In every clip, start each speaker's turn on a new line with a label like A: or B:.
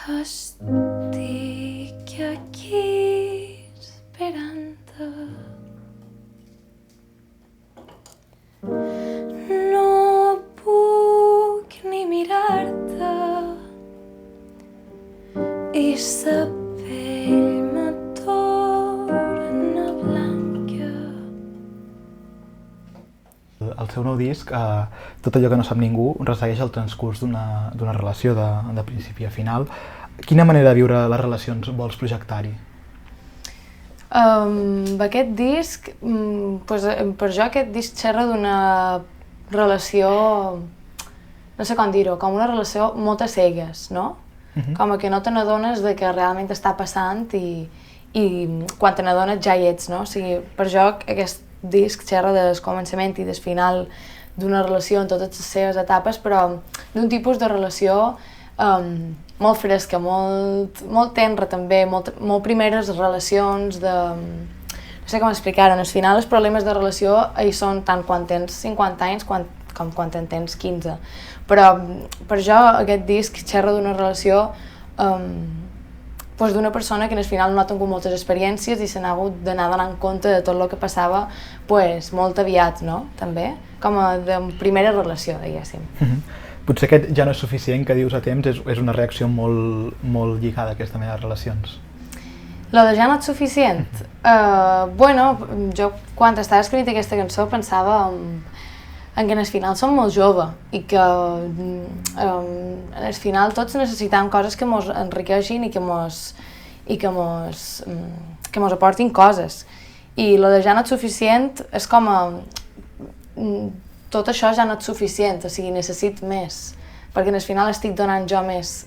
A: Estic aquí esperant-te. No puc ni mirar-te i sa pell me torna blanca.
B: El seu nou disc, Tot allò que no sap ningú, ressegueix el transcurs d'una relació de principi a final. Quina manera de viure les relacions vols projectar-hi?
A: Aquest disc, per jo aquest disc xerra d'una relació, no sé com dir-ho, com una relació molt a cegues, no? Com que no te n'adones de que realment està passant i quan te n'adones ja hi ets, no? O sigui, per jo aquest disc xerra del començament i del final d'una relació en totes les seves etapes, però d'un tipus de relació molt fresca, molt tenra també, molt primeres relacions de... No sé com explicar-ho, al final els problemes de relació hi són tant quan tens 50 anys com quan en tens 15. Però per jo aquest disc xerra d'una relació d'una persona que al final no ha tingut moltes experiències i se n'ha hagut d'anar donant compte de tot el que passava molt aviat, no? També, com a de primera relació, diguéssim.
B: Potser aquest ja no és suficient que dius a temps és una reacció molt lligada a aquesta mena de relacions.
A: Lo de ja no és suficient? Jo quan estava escrivint aquesta cançó pensava en que al final som molt joves i que al final tots necessitem coses que ens enriqueixin i que ens aportin coses. I lo de ja no és suficient és com tot això ja no és suficient, o sigui, necessito més, perquè al final estic donant jo més.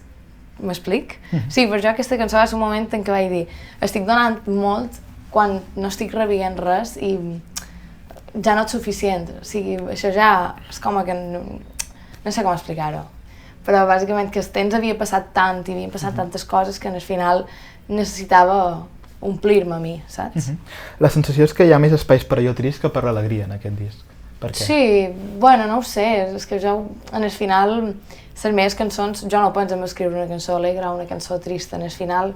A: M'explic? Sí, per jo aquesta cançó va ser un moment en què vaig dir estic donant molt quan no estic rebent res i ja no és suficient, o sigui, això ja és com que no sé com explicar-ho, però bàsicament que el temps havia passat tant i havien passat tantes coses que al final necessitava omplir-me a mi, saps?
B: La sensació és que hi ha més espais per allò trist que per l'alegria en aquest disc. Per què?
A: Sí, no ho sé, és que jo al final les meves cançons, jo no penso en escriure una cançó alegre o una cançó trista, al final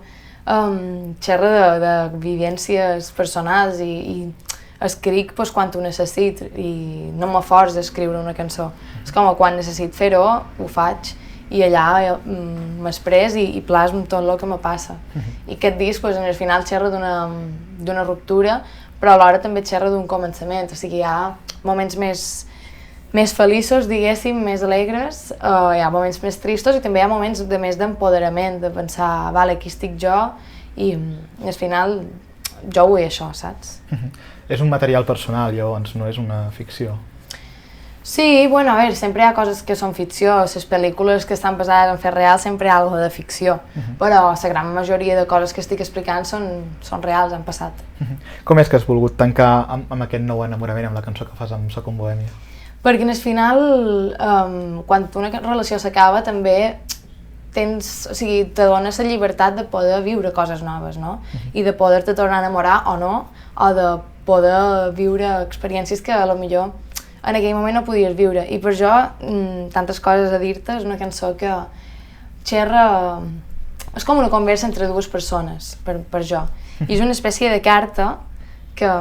A: xerra de vivències personals i escric quan ho necessito i no m'aforç a escriure una cançó. És com quan necessito fer-ho, ho faig i allà m'express i plasmo tot el que me passa. I aquest disc al final xerra d'una ruptura, però alhora també xerra d'un començament, o sigui, hi ha moments més feliços, diguéssim, més alegres, hi ha moments més tristos i també hi ha moments més d'empoderament, de pensar, vale, aquí estic jo i al final jo vull això, saps?
B: És un material personal, llavors, no és una ficció.
A: Sí, a veure, sempre hi ha coses que són ficció, les pel·lícules que estan basades en fets reals sempre hi ha alguna de ficció, però la gran majoria de coses que estic explicant són reals, han passat.
B: Com és que has volgut tancar amb aquest nou enamorament, amb la cançó que fas amb Soc un bohèmia?
A: Perquè al final, quan una relació s'acaba, també t'adones la llibertat de poder viure coses noves, no? I de poder-te tornar a enamorar o no, o de poder viure experiències que potser en aquell moment no podies viure. I per jo, tantes coses a dir-te, és una cançó que xerra... És com una conversa entre dues persones, per jo. I és una espècie de carta que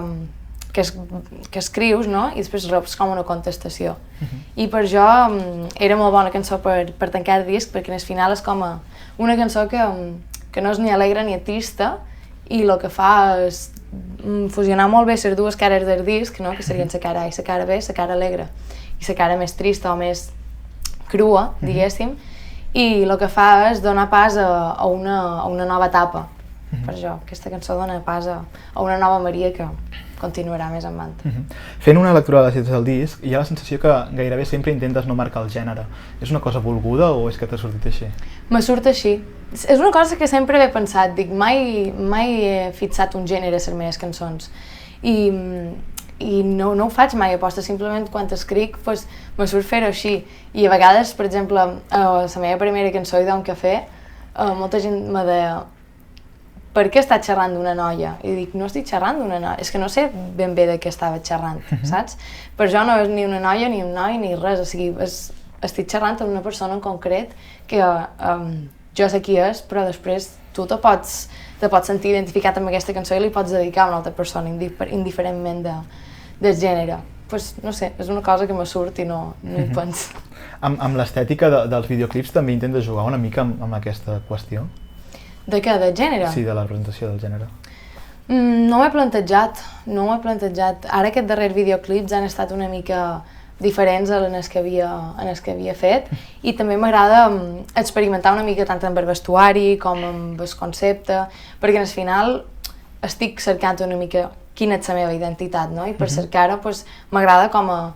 A: escrius, no? I després reps com una contestació. I per jo era molt bona cançó per tancar el disc, perquè al final és com una cançó que no és ni alegre ni trista i el que fa és fusionar molt bé les dues cares del disc, no? Que serien la cara A i la cara B, la cara alegre i la cara més trista o més crua, diguéssim, i el que fa és donar pas a una nova etapa. Per jo, aquesta cançó dona pas a una nova Maria que continuarà més endavant.
B: Fent una lectura de les lletres del disc, hi ha la sensació que gairebé sempre intentes no marcar el gènere. És una cosa volguda o és que t'ha sortit així?
A: M'ha sortit així. És una cosa que sempre he pensat, dic, mai he fixat un gènere a les meves cançons. I no ho faig mai aposta, simplement quan escric me surt fer-ho així. I a vegades, per exemple, a la meva primera cançó, I d'un cafè, molta gent me deia per què estàs xerrant d'una noia? I dic, no estic xerrant d'una noia, és que no sé ben bé de què estava xerrant, saps? Per jo no és ni una noia, ni un noi, ni res, o sigui, estic xerrant amb una persona en concret que jo sé qui és, però després tu te pots sentir identificat amb aquesta cançó i li pots dedicar a una altra persona, indiferentment del gènere. Pues, no sé, és una cosa que me surt i no hi penso.
B: Amb l'estètica dels videoclips també intentes jugar una mica amb aquesta qüestió?
A: De què? Del gènere?
B: Sí, de la representació del gènere.
A: No m'ho he plantejat. Ara aquests darrers videoclips han estat una mica diferents a les que havia fet i també m'agrada experimentar una mica tant amb el vestuari com amb el concepte, perquè al final estic cercant una mica quina és la meva identitat, no? I per cercar-ho m'agrada com a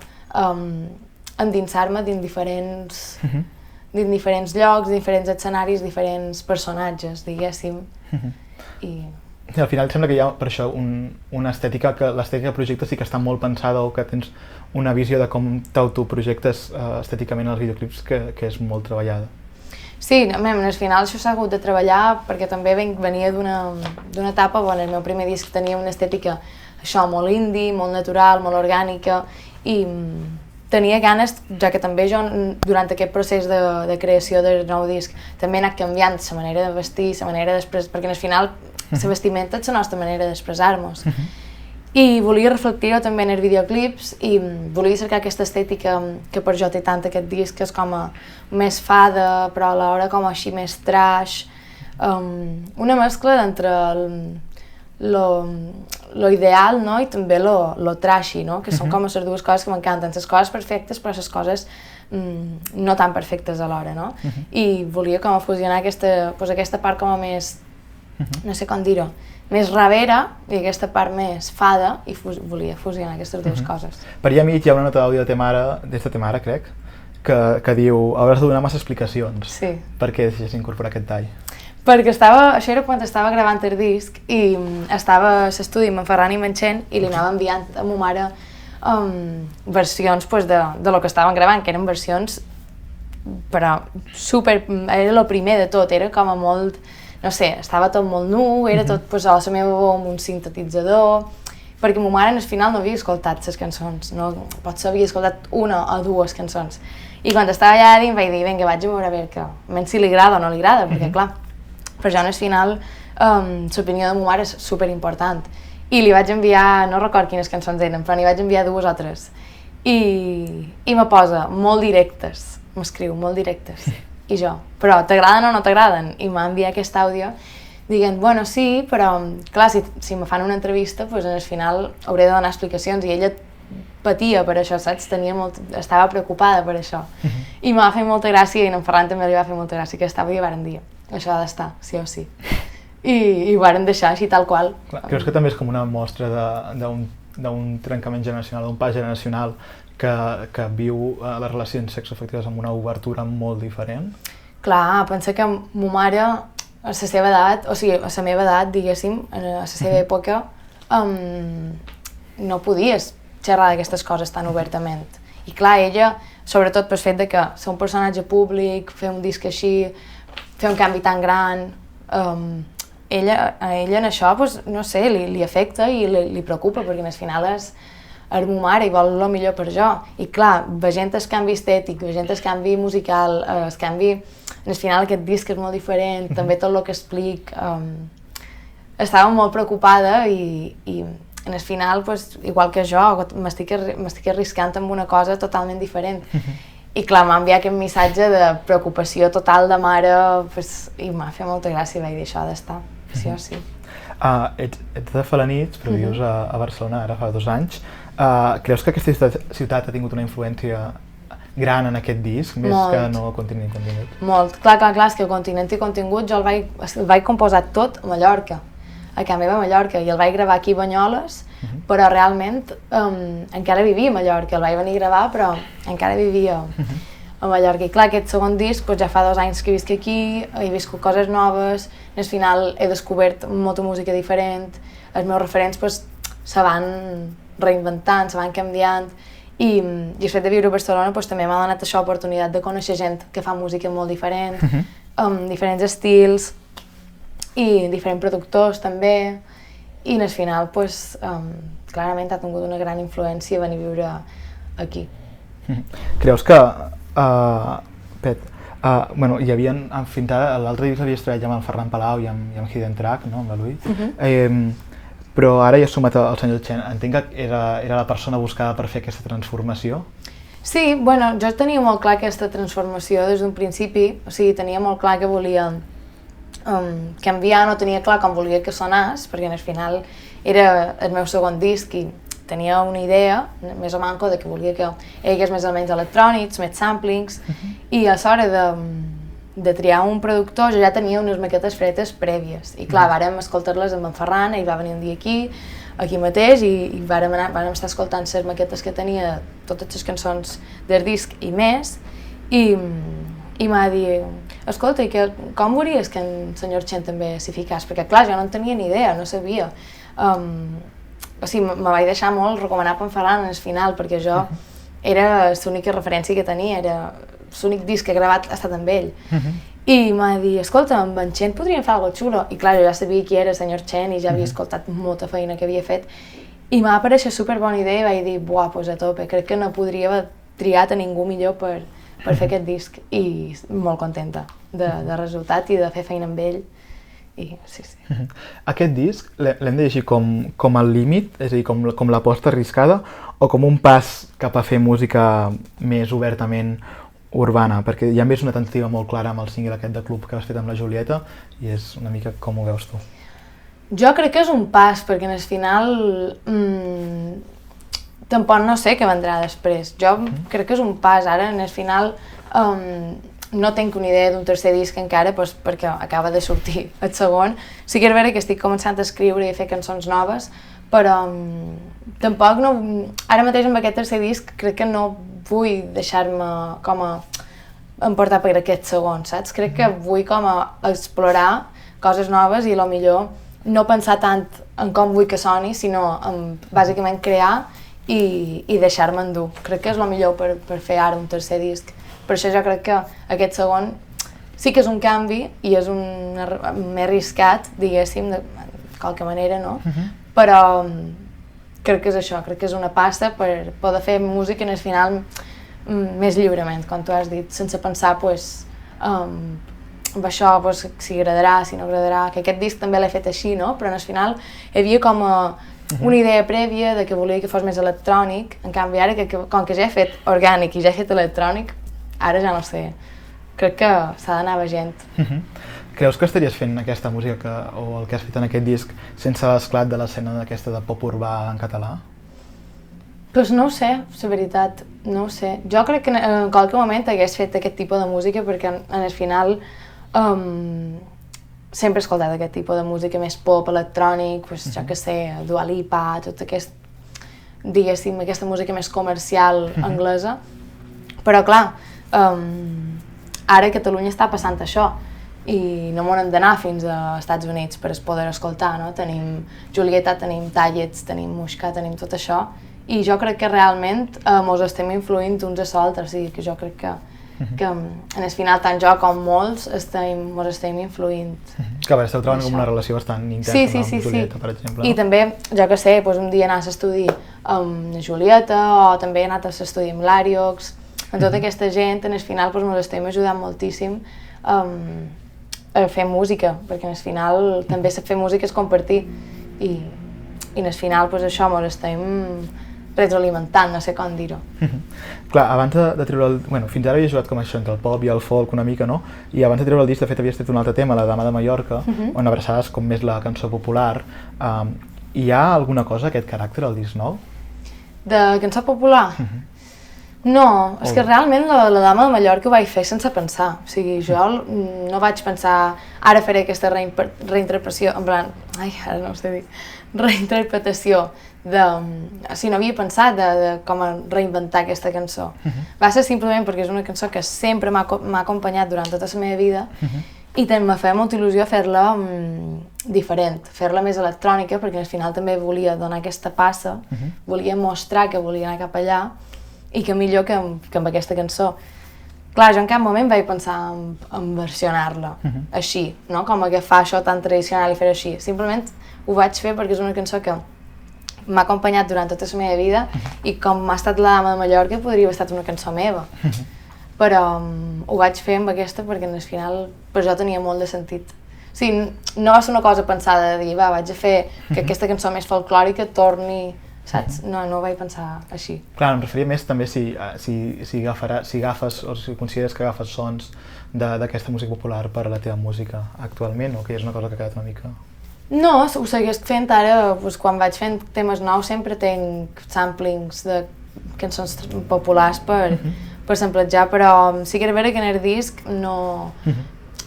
A: endinsar-me dins diferents llocs, diferents escenaris, diferents personatges, diguéssim. I
B: al final sembla que hi ha per això una estètica, que l'estètica del projecte sí que està molt pensada o que tens una visió de com t'autoprojectes estèticament els videoclips que és molt treballada.
A: Sí, al final això s'ha hagut de treballar perquè també venia d'una etapa on el meu primer disc tenia una estètica això molt indie, molt natural, molt orgànica i tenia ganes, ja que també jo durant aquest procés de creació del nou disc també he anat canviant la manera de vestir, la manera d'expressar, perquè al final la vestimenta és la nostra manera d'expressar-nos. I volia reflectir-ho també en els videoclips i volia cercar aquesta estètica que per jo té tant aquest disc, que és com a més fada, però alhora com així més trash. Una mescla entre lo ideal, no? I també lo trashy, no? Que són com les dues coses que m'encanten, les coses perfectes però les coses no tan perfectes alhora, no? I volia com a fusionar aquesta part com a més, no sé com dir-ho, més ravera i aquesta part més fada i volia fusionar aquestes dues coses.
B: Per allà mig hi ha una nota d'àudio des de Temara, crec, que diu hauràs de donar massa explicacions.
A: Sí.
B: Per què decides incorporar aquest tall?
A: Perquè això era quan estava gravant el disc i estava a l'estudi amb en Ferran i Manxent i li anava enviant a ma mare versions de lo que estaven gravant, que eren versions però super, era el primer de tot, era com a molt, no sé, estava tot molt nu, era tot a la meva veu amb un sintetitzador, perquè ma mare al final no havia escoltat les cançons, potser havia escoltat una o dues cançons. I quan estava allà dins vaig dir, vinga, vaig a veure que menys si li agrada o no li agrada, perquè clar, per jo al final l'opinió de ma mare és superimportant. I li vaig enviar, no record quines cançons eren, però n'hi vaig enviar dues o tres. I me posa molt directes, m'escriu molt directes. I jo, però t'agraden o no t'agraden? I m'ha enviat aquest àudio dient, bueno, sí, però clar, si me fan una entrevista, doncs al final hauré de donar explicacions i ella patia per això, saps? Estava preocupada per això. I m'ha fet molta gràcia i en Ferran també li va fer molta gràcia que aquest àudio varen dir, això ha d'estar, sí o sí. I ho varen deixar així tal qual.
B: Creus que també és com una mostra d'un trencament generacional, d'un pas generacional que viu les relacions sexoafectives amb una obertura molt diferent?
A: Clar, pensa que ma mare, a la seva edat, o sigui, a la meva edat, diguéssim, a la seva època, no podies xerrar d'aquestes coses tan obertament. I clar, ella, sobretot pel fet de que ser un personatge públic, fer un disc així, fer un canvi tan gran, a ella en això, no sé, li afecta i li preocupa, perquè al final és ma mare i vol el millor per jo. I clar, veient el canvi estètic, veient el canvi musical, el canvi... Al final aquest disc és molt diferent, també tot el que explic. Estava molt preocupada i al final, igual que jo, m'estic arriscant amb una cosa totalment diferent. I clar, m'ha enviat aquest missatge de preocupació total de mare i m'ha fet molta gràcia i vaig dir això ha d'estar, sí o sí.
B: Ets de Felanitx, però vius a Barcelona ara fa 2 anys. Creus que aquesta ciutat ha tingut una influència gran en aquest disc, més que no continent i contingut?
A: Molt. Clar, és que continent i contingut jo el vaig composar tot a Mallorca, a casa meva a Mallorca, i el vaig gravar aquí a Banyoles, però realment encara vivia a Mallorca, el vaig venir a gravar però encara vivia a Mallorca. I clar, aquest segon disc ja fa 2 anys que visc aquí, he viscut coses noves, al final he descobert molta música diferent, els meus referents se van reinventant, se van canviant, i el fet de viure a Barcelona també m'ha donat això l'oportunitat de conèixer gent que fa música molt diferent, diferents estils i diferents productors també, i al final clarament ha tingut una gran influència venir a viure aquí.
B: Creus que, Pet, Bueno, hi havia, en fin, l'altre dia havies treballat amb el Ferran Palau i amb Hidden Track, no? Amb l'Eloi. Però ara ja has sumat el senyor Chen. Entenc que era la persona buscada per fer aquesta transformació?
A: Sí, bueno, jo tenia molt clar aquesta transformació des d'un principi, o sigui, tenia molt clar que volia canviar, no tenia clar com volia que sonés, perquè al final era el meu segon disc i tenia una idea, més o manco, de que volia que hi hagués més elements electrònics, més samplings, i a l'hora de triar un productor jo ja tenia unes maquetes fetes prèvies, i clar, vàrem escoltar-les amb en Ferran, ell va venir un dia aquí mateix, i vàrem estar escoltant les maquetes que tenia, totes les cançons del disc i més, i m'ha dit, escolta, com veuries que en senyor Chen també s'hi ficàs? Perquè clar, jo no en tenia ni idea, no sabia. O sigui, me vaig deixar molt recomanar per en Ferran al final, perquè jo era l'única referència que tenia, era l'únic disc que he gravat ha estat amb ell. I m'ha dit, escolta, amb en Chen podríem fer alguna cosa xulo. I clar, jo ja sabia qui era el senyor Chen i ja havia escoltat molta feina que havia fet. I m'ha apareixer superbona idea i vaig dir, buah, doncs a tope, crec que no podria haver triat a ningú millor per fer aquest disc. I molt contenta del resultat i de fer feina amb ell. I sí.
B: Aquest disc l'hem de llegir com el límit, és a dir, com l'aposta arriscada, o com un pas cap a fer música més obertament urbana, perquè ja hem vist una tentativa molt clara amb el single aquest de Club que has fet amb la Julieta i és una mica com ho veus tu.
A: Jo crec que és un pas, perquè al final tampoc no sé què vendrà després. Jo crec que és un pas, ara al final no tinc una idea d'un tercer disc encara, perquè acaba de sortir el segon. Sí que és vera que estic començant a escriure i a fer cançons noves, però tampoc no... Ara mateix amb aquest tercer disc crec que no vull deixar-me com a emportar per aquest segon, saps? Crec que vull com a explorar coses noves i millor no pensar tant en com vull que soni, sinó en bàsicament crear i deixar-me endur. Crec que és el millor per fer ara un tercer disc. Per això jo crec que aquest segon sí que és un canvi i és més arriscat, diguéssim, de qualque manera, no? Però crec que és això, crec que és una passa per poder fer música al final més lliurement, com tu has dit, sense pensar això, si agradarà, si no agradarà, que aquest disc també l'he fet així, no? Però al final hi havia com una idea prèvia de que volia que fos més electrònic, en canvi ara, com que ja he fet orgànic i ja he fet electrònic, ara ja no sé, crec que s'ha d'anar veient.
B: Creus que estaries fent aquesta música o el que has fet en aquest disc sense l'esclat de l'escena d'aquesta de pop urbà en català?
A: Doncs no ho sé, la veritat, no ho sé. Jo crec que en qualque moment hagués fet aquest tipus de música perquè al final sempre he escoltat aquest tipus de música més pop, electrònic, jo què sé, Dua Lipa, tot aquest, diguéssim, aquesta música més comercial anglesa. Però clar, ara a Catalunya està passant això i no m'ho hem d'anar fins als Estats Units per poder escoltar, no? Tenim Julieta, tenim Tallets, tenim Muixca, tenim tot això i jo crec que realment mos estem influint uns a l'altre, o sigui que jo crec que en el final tant jo com molts mos estem influint.
B: Que a veure, esteu trobant com una relació bastant intensa amb Julieta, per exemple.
A: I també, jo què sé, un dia anar a l'estudi amb Julieta o també he anat a l'estudi amb l'Ariox, amb tota aquesta gent, en el final mos estem ajudant moltíssim a fer música, perquè al final també fer música és compartir i al final això mos estem retroalimentant, no sé com dir-ho.
B: Clar, abans de treure el... Bueno, fins ara havies jugat com això, entre el pop i el folk una mica, no? I abans de treure el disc, de fet, havies tret un altre tema, La dama de Mallorca, on abraçaves com més la cançó popular. Hi ha alguna cosa, aquest caràcter, al disc nou?
A: De cançó popular? No, és que realment la dama de Mallorca ho vaig fer sense pensar, o sigui, jo no vaig pensar ara faré aquesta reinterpretació, en plan, ara no ho sé dir, reinterpretació de... O sigui, no havia pensat de com reinventar aquesta cançó. Va ser simplement perquè és una cançó que sempre m'ha acompanyat durant tota la meva vida i me feia molta il·lusió fer-la diferent, fer-la més electrònica, perquè al final també volia donar aquesta passa, volia mostrar que volia anar cap allà i que millor que amb aquesta cançó. Clar, jo en cap moment vaig pensar en versionar-la així, no? Com agafar això tan tradicional i fer-ho així. Simplement ho vaig fer perquè és una cançó que m'ha acompanyat durant tota la meva vida i com m'ha estat La dama de Mallorca podria haver estat una cançó meva. però ho vaig fer amb aquesta perquè al final per jo tenia molt de sentit. O sigui, no va ser una cosa pensada de dir, va, vaig a fer que aquesta cançó més folclòrica torni, saps? No ho vaig pensar així.
B: Clar, em referia més també si agafes o si consideres que agafes sons d'aquesta música popular per a la teva música actualment, o que és una cosa que ha quedat una mica...
A: No, ho segueix fent ara, quan vaig fent temes nous sempre tenc samplings de cançons populars per samplejar, però sí que era vera que en el disc no...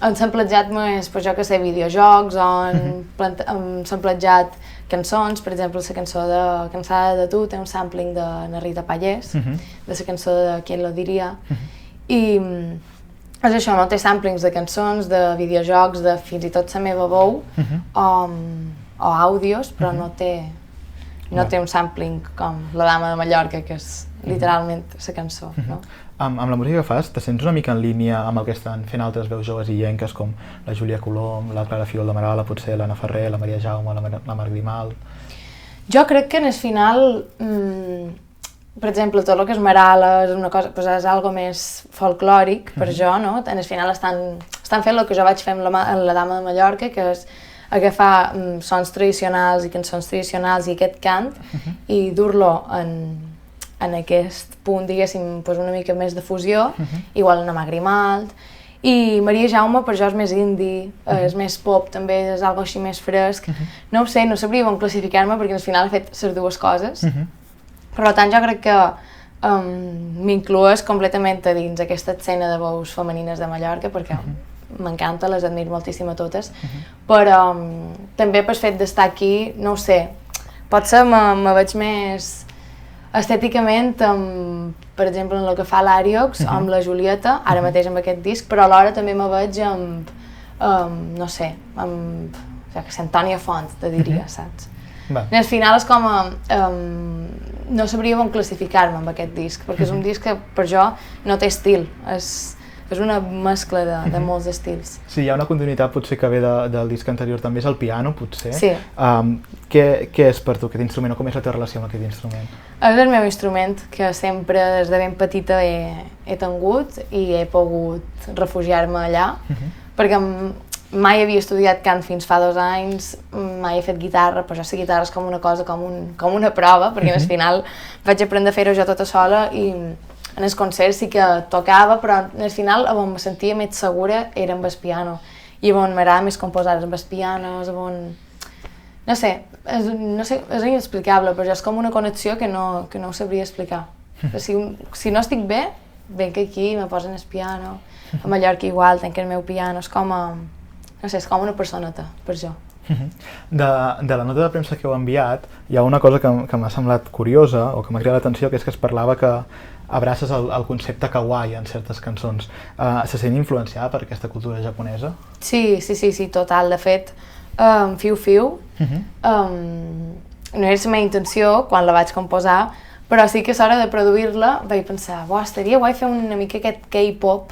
A: Han samplejat més, per jo que sé, videojocs, on han samplejat cançons, per exemple, la cançó de Cansada de tu té un sampling de na Rita Pallés, de la cançó de Quién lo diría, i és això, no té samplings de cançons, de videojocs, de fins i tot la meva veu, o àudios, però no té un sampling com La dama de Mallorca, que és literalment la cançó, no?
B: Amb la música que fas, te sents una mica en línia amb el que estan fent altres veus joves illenques com la Júlia Colom, la Clara Figuol de Marala, potser l'Anna Ferrer, la Maria Jaume, la Marc Grimal...
A: Jo crec que en el final, per exemple, tot el que és Marala és una cosa, és algo més folclòric per jo, no? En el final estan fent el que jo vaig fer amb la Dama de Mallorca, que és agafar sons tradicionals i cançons tradicionals i aquest cant i dur-lo en aquest punt, diguéssim, una mica més de fusió, igual en Marc Grimal. I Maria Jaume per jo és més indie, és més pop també, és algo així més fresc. No ho sé, no sabria on classificar-me perquè al final he fet les dues coses. Per tant, jo crec que m'incloes completament a dins aquesta escena de veus femenines de Mallorca perquè m'encanta, les admiro moltíssim a totes, però també pel fet d'estar aquí, no ho sé, potser me veig més estèticament, per exemple, en el que fa l'Àriox, amb la Julieta, ara mateix amb aquest disc, però alhora també me veig amb, no sé, amb Antònia Font, te diria, saps? Al final és com, no sabria on classificar-me amb aquest disc, perquè és un disc que per jo no té estil, és una mescla de molts estils.
B: Sí, hi ha una continuïtat potser que ve del disc anterior, també és el piano, potser.
A: Sí.
B: Què és per tu aquest instrument o com és la teva relació amb aquest instrument?
A: És el meu instrument que sempre des de ben petita he tingut i he pogut refugiar-me allà, perquè mai havia estudiat cant fins fa 2 anys, mai he fet guitarra, però jo la guitarra és com una cosa, com una prova, perquè al final vaig aprendre a fer-ho jo tota sola i en els concerts sí que tocava, però al final on me sentia més segura era amb el piano i on m'agrada més composar amb el piano, on... No sé, és inexplicable, però és com una connexió que no ho sabria explicar. Si no estic bé, venc aquí, me posen el piano, a Mallorca igual, tenc el meu piano, és com, no sé, és com una personeta, per jo.
B: De la nota de premsa que heu enviat, hi ha una cosa que m'ha semblat curiosa, o que m'ha cridat l'atenció, que és que es parlava que abraces el concepte kawaii en certes cançons. Se sent influenciada per aquesta cultura japonesa?
A: Sí, total. De fet, Fiu Fiu no era la meva intenció quan la vaig composar, però sí que a l'hora de produir-la vaig pensar, estaria guai fer una mica aquest K-pop,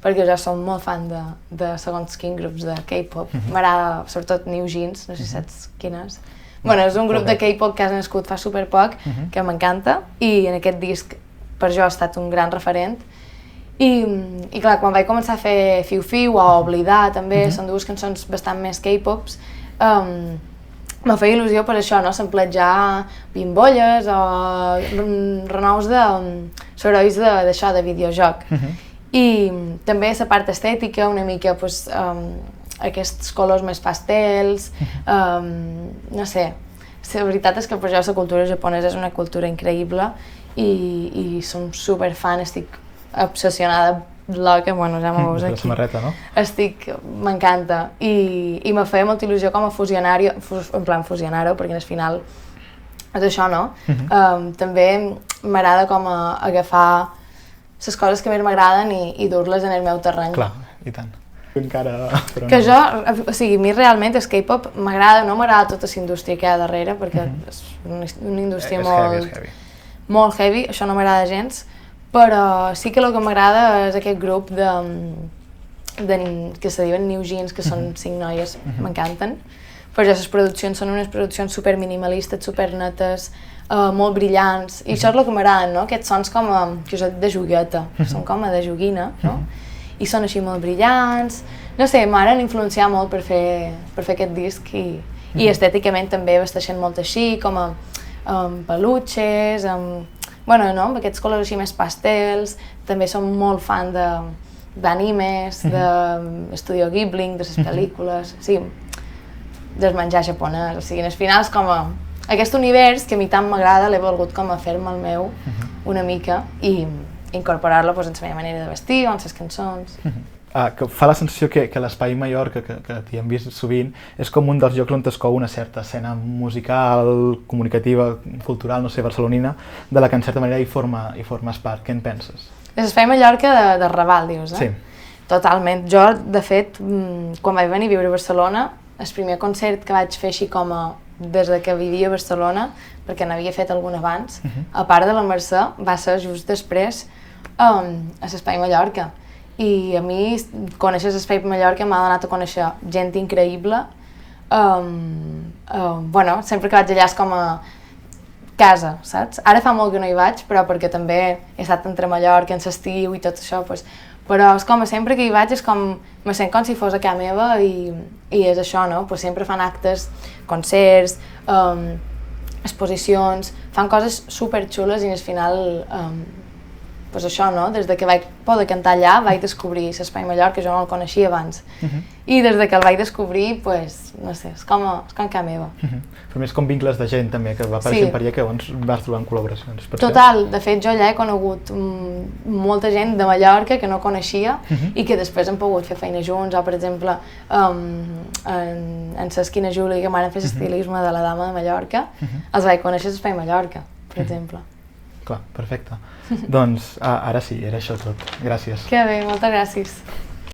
A: perquè jo som molt fan de segons quins grups de K-pop. M'agrada sobretot New Jeans, no sé si saps quin és. Bueno, és un grup de K-pop que has nascut fa superpoc, que m'encanta, i en aquest disc per jo ha estat un gran referent. I clar, quan vaig començar a fer Fiu Fiu o Oblidar també, són dues cançons bastant més K-pops, me feia il·lusió per això, no? Samplejar bimbolles o renous de sorolls d'això, de videojoc. I també la part estètica, una mica aquests colors més pastels, no sé. La veritat és que per jo la cultura japonesa és una cultura increïble i som superfan, estic obsessionada, loca, bueno, ja m'ho veus aquí.
B: La samarreta, no?
A: M'encanta i me feia molta il·lusió com a fusionar-ho, en plan fusionar-ho, perquè al final és això, no? També m'agrada com agafar les coses que més m'agraden i dur-les en el meu terreny.
B: Clar, i tant. Encara...
A: Que jo, o sigui, a mi realment el K-pop m'agrada, no m'agrada tota la indústria que hi ha darrere, perquè és una indústria molt heavy, això no m'agrada gens, però sí que el que m'agrada és aquest grup que se diuen New Jeans, que són 5 noies, m'encanten. Per això les produccions són unes produccions super minimalistes, super netes, molt brillants, i això és el que m'agrada, no? Aquests sons com que us he dit de jogueta, són com de joguina, no? I són així molt brillants, no sé, m'han influenciat molt per fer aquest disc i estèticament també vesteixen molt així, com amb peluches, bueno, no? Amb aquests colors així més pastels, també som molt fan d'animes, d'Estudio Ghibli, de les pel·lícules, sí, del menjar japonès, o sigui, al final és com aquest univers que a mi tant m'agrada, l'he volgut com a fer-me el meu una mica i incorporar-lo en la meva manera de vestir o en les cançons.
B: Que fa la sensació que l'Espai Mallorca, que t'hi hem vist sovint, és com un dels llocs on es cou una certa escena musical, comunicativa, cultural, no sé, barcelonina, de la que en certa manera hi formes part. Què en penses?
A: L'Espai Mallorca de Raval, dius, eh?
B: Sí.
A: Totalment. Jo, de fet, quan vaig venir a viure a Barcelona, el primer concert que vaig fer així com des que vivia a Barcelona, perquè n'havia fet algun abans, a part de la Mercè, va ser just després a l'Espai Mallorca. I a mi, conèixer l'Espai Mallorca m'ha donat a conèixer gent increïble. Bueno, sempre que vaig allà és com a casa, saps? Ara fa molt que no hi vaig, però perquè també he estat entre Mallorca, en l'estiu i tot això, pues, però és com sempre que hi vaig és com, me sent com si fos a casa meva i és això, no? Pues sempre fan actes, concerts, exposicions, fan coses superxules i al final, pues això, no? Des que vaig poder cantar allà vaig descobrir l'Espai Mallorca, jo no el coneixia abans. I des que el vaig descobrir, pues, no sé, és com casa meva.
B: Però més com vincles de gent també, que va apareixent per allà que llavors vas trobant col·laboracions.
A: Total, de fet jo allà he conegut molta gent de Mallorca que no coneixia i que després hem pogut fer feina junts, o per exemple en Cesc i na Júlia que m'han fet estilisme de la Dama de Mallorca, els vaig conèixer a l'Espai Mallorca, per exemple.
B: Clar, perfecte. Doncs ara sí, era això tot. Gràcies.
A: Que bé, moltes gràcies.